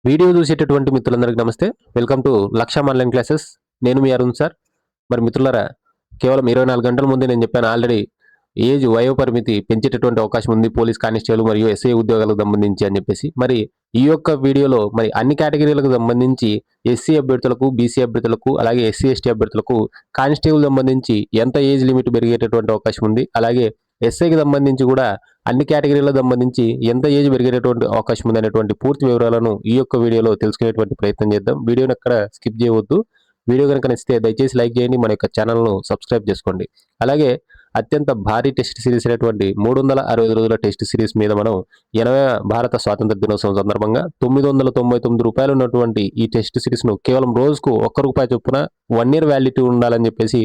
Video చూసేటటువంటి మిత్రులందరికీ నమస్తే. Welcome to lakh online classes. నేను మీ అరుణ్ సార్. మరి మిత్రులారా, కేవలం 24 గంటల ముందే నేను చెప్పాను ఆల్రెడీ వయో పరిమితి పెంచేటటువంటి అవకాశం ఉంది పోలీస్ కానిస్టేబుల్ మరియు ఎస్ఐ ఉద్యోగాలకు సంబంధించి అని చెప్పేసి. మరి ఈ యొక్క వీడియోలో మరి అన్ని కేటగిరీలకు సంబంధించి ఎస్సీ అభ్యర్థులకు, బీసీ అభ్యర్థులకు, అలాగే ఎస్సీ ఎస్టీ అభ్యర్థులకు కానిస్టేబుల్ సంబంధించి ఎంత ఏజ్ లిమిట్ పెరిగేటటువంటి అవకాశం ఉంది, అలాగే ఎస్ఐకి సంబంధించి కూడా అన్ని కేటగిరీలకు సంబంధించి ఎంత ఏజ్ పెరిగేటటువంటి అవకాశం ఉంది అనేటువంటి పూర్తి వివరాలను ఈ యొక్క వీడియోలో తెలుసుకునేటువంటి ప్రయత్నం చేద్దాం. వీడియోని ఎక్కడ స్కిప్ చేయవద్దు. వీడియో కనుక నచ్చితే దయచేసి లైక్ చేయండి, మన యొక్క ఛానల్ను సబ్స్క్రైబ్ చేసుకోండి. అలాగే అత్యంత భారీ టెస్ట్ సిరీస్ అయినటువంటి 365 రోజుల టెస్ట్ సిరీస్ మీద మనం 80వ భారత స్వాతంత్ర దినోత్సవం సందర్భంగా 999 రూపాయలు ఉన్నటువంటి ఈ టెస్ట్ సిరీస్ను కేవలం రోజుకు ₹1 చొప్పున 1 ఇయర్ వ్యాలిడిటీ ఉండాలని చెప్పేసి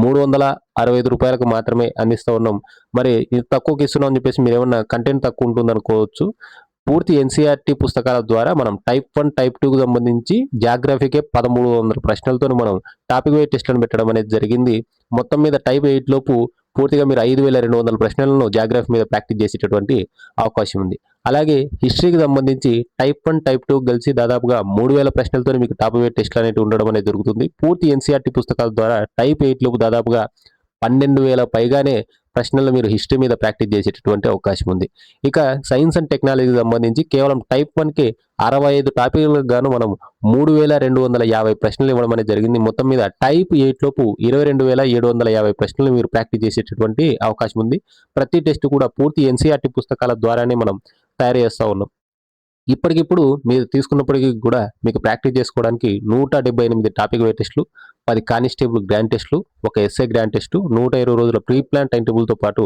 365 రూపాయలకు మాత్రమే అందిస్తూ ఉన్నాం. మరి ఇది తక్కువకి ఇస్తున్నాం అని చెప్పేసి మీరు ఏమన్నా కంటెంట్ తక్కువ ఉంటుంది అనుకోవచ్చు. పూర్తి ఎన్సీఆర్టీ పుస్తకాల ద్వారా మనం టైప్ 1, టైప్ 2కు సంబంధించి జాగ్రఫీకే 1300 ప్రశ్నలతో మనం టాపిక్ వైజ్ టెస్టులను పెట్టడం అనేది జరిగింది. మొత్తం మీద టైప్ 8 లోపు పూర్తిగా మీరు 5200 ప్రశ్నలను జాగ్రఫీ మీద ప్రాక్టీస్ చేసేటటువంటి అవకాశం ఉంది. అలాగే హిస్టరీకి సంబంధించి టైప్ 1, టైప్ 2 కలిసి దాదాపుగా 3000 ప్రశ్నలతో మీకు టాపిక్ వైజ్ టెస్టులు అనేవి ఉండడం అనేది జరుగుతుంది. పూర్తి ఎన్సీఆర్టీ పుస్తకాల ద్వారా టైప్ 8 లోపు దాదాపుగా 12,000 పైగానే ప్రశ్నలు మీరు హిస్టరీ మీద ప్రాక్టీస్ చేసేటటువంటి అవకాశం ఉంది. ఇక సైన్స్ అండ్ టెక్నాలజీకి సంబంధించి కేవలం టైప్ 1కి 65 టాపిక్లకు గాను మనం 3250 ప్రశ్నలు ఇవ్వడం అనేది జరిగింది. మొత్తం మీద టైప్ 8 లోపు 22,750 ప్రశ్నలు మీరు ప్రాక్టీస్ చేసేటటువంటి అవకాశం ఉంది. ప్రతి టెస్ట్ కూడా పూర్తి ఎన్సీఆర్టీ పుస్తకాల ద్వారానే మనం తయారు చేస్తూ ఉన్నాం. ఇప్పటికిప్పుడు మీరు తీసుకున్నప్పటికీ కూడా మీకు ప్రాక్టీస్ చేసుకోవడానికి 178 టాపిక్ వైజ్ టెస్టులు, 10 కానిస్టేబుల్ గ్రాండ్ టెస్టులు, ఒక ఎస్ఐ గ్రాండ్ టెస్టు, 120 రోజుల ప్రీ ప్లాన్ టైం టేబుల్తో పాటు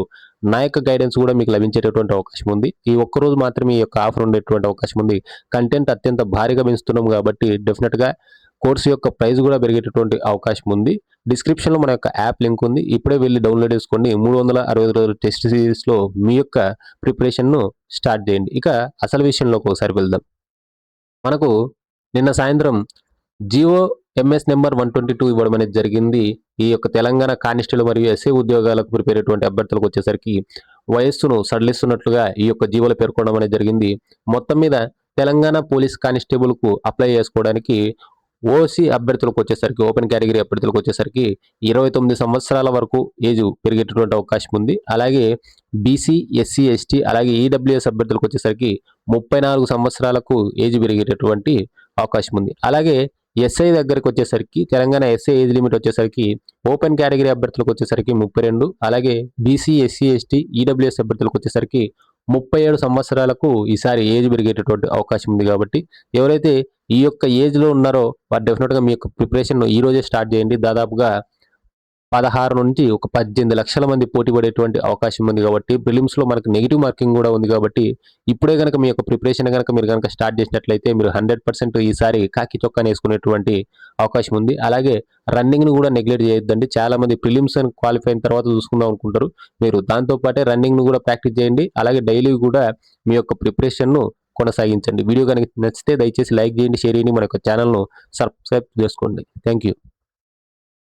నా యొక్క గైడెన్స్ కూడా మీకు లభించేటటువంటి అవకాశం ఉంది. ఈ ఒక్కరోజు మాత్రమే ఈ యొక్క ఆఫర్ ఉండేటువంటి అవకాశం ఉంది. కంటెంట్ అత్యంత భారీగా పెంచుతున్నాం కాబట్టి డెఫినెట్గా కోర్సు యొక్క ప్రైస్ కూడా పెరిగేటటువంటి అవకాశం ఉంది. డిస్క్రిప్షన్లో మన యొక్క యాప్ లింక్ ఉంది. ఇప్పుడే వెళ్ళి డౌన్లోడ్ చేసుకోండి. 365 రోజుల టెస్ట్ సిరీస్లో మీ యొక్క ప్రిపరేషన్ను స్టార్ట్ చేయండి. ఇక అసలు విషయంలోకి ఒకసారి వెళ్దాం. మనకు నిన్న సాయంత్రం జియో ఎంఎస్ నెంబర్ 122 ఇవ్వడం అనేది జరిగింది. ఈ యొక్క తెలంగాణ కానిస్టేబుల్ మరియు ఎస్ఐ ఉద్యోగాలకు ప్రిపేర్ అయ్యేటువంటి అభ్యర్థులకు వచ్చేసరికి వయస్సును సడలిస్తున్నట్లుగా ఈ యొక్క జీవోలో పేర్కొనడం అనేది జరిగింది. మొత్తం మీద తెలంగాణ పోలీస్ కానిస్టేబుల్కు అప్లై చేసుకోవడానికి ఓసీ అభ్యర్థులకు వచ్చేసరికి, ఓపెన్ కేటగిరీ అభ్యర్థులకు వచ్చేసరికి 29 సంవత్సరాల వరకు ఏజ్ పెరిగేటటువంటి అవకాశం ఉంది. అలాగే బీసీ, ఎస్సీ, ఎస్టీ అలాగే ఈడబ్ల్యూఎస్ అభ్యర్థులకు వచ్చేసరికి 34 సంవత్సరాలకు ఏజ్ పెరిగేటటువంటి అవకాశం ఉంది. అలాగే ఎస్ఐ దగ్గరికి వచ్చేసరికి తెలంగాణ ఎస్ఐ ఏజ్ లిమిట్ వచ్చేసరికి ఓపెన్ కేటగిరీ అభ్యర్థులకు వచ్చేసరికి 32, అలాగే బీసీ, ఎస్సీ, ఎస్టీ, ఈడబ్ల్యూఎస్ అభ్యర్థులకు వచ్చేసరికి 37 సంవత్సరాలకు ఈసారి ఏజ్ పెరిగేటటువంటి అవకాశం ఉంది. కాబట్టి ఎవరైతే ఈ యొక్క ఏజ్లో ఉన్నారో వారు డెఫినెట్గా మీ యొక్క ప్రిపరేషన్ ఈ రోజే స్టార్ట్ చేయండి. దాదాపుగా 16 నుంచి ఒక 18 లక్షల మంది పోటీ పడేటువంటి అవకాశం ఉంది. కాబట్టి ప్రిలిమ్స్లో మనకు నెగిటివ్ మార్కింగ్ కూడా ఉంది. కాబట్టి ఇప్పుడే కనుక మీ యొక్క ప్రిపరేషన్ మీరు కనుక స్టార్ట్ చేసినట్లయితే మీరు 100% ఈసారి కాకి చొక్కాని వేసుకునేటువంటి అవకాశం ఉంది. అలాగే రన్నింగ్ను కూడా నెగ్లెక్ట్ చేయొద్దండి. చాలా మంది ప్రిలిమ్స్ క్వాలిఫై అయిన తర్వాత చూసుకుందాం అనుకుంటారు. మీరు దాంతోపాటే రన్నింగ్ను కూడా ప్రాక్టీస్ చేయండి. అలాగే డైలీ కూడా మీ యొక్క ప్రిపరేషన్ను కొనసాగించండి. వీడియో కనుక నచ్చితే దయచేసి లైక్ చేయండి, షేర్ చేయండి, మన యొక్క ఛానల్ను సబ్స్క్రైబ్ చేసుకోండి. Thank you.